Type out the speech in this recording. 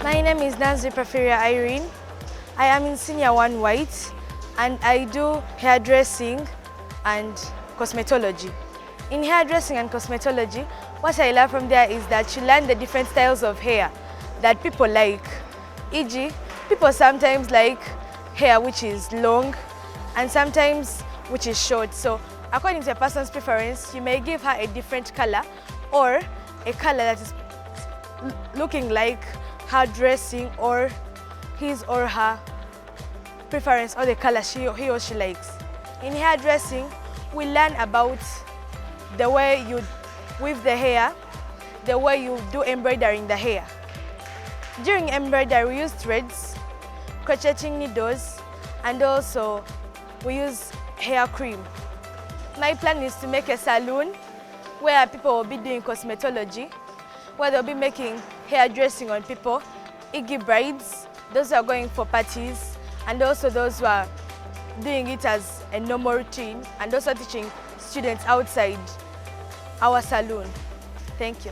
My name is Nancy Porphyria Irene. I am in Senior 1 White and I do hairdressing and cosmetology. In hairdressing and cosmetology, what I learned from there is that you learn the different styles of hair that people like. E.g., people sometimes like hair which is long and sometimes which is short. So according to a person's preference, you may give her a different color or a color that is looking like her dressing or his or her preference or the color he or she likes. In hairdressing, we learn about the way you weave the hair, the way you do embroidering the hair. During embroidery, we use threads, crocheting needles, and also we use hair cream. My plan is to make a salon where people will be doing cosmetology, where they'll be making hairdressing on people, e.g. brides, those who are going for parties, and also those who are doing it as a normal routine, and also teaching students outside our salon. Thank you.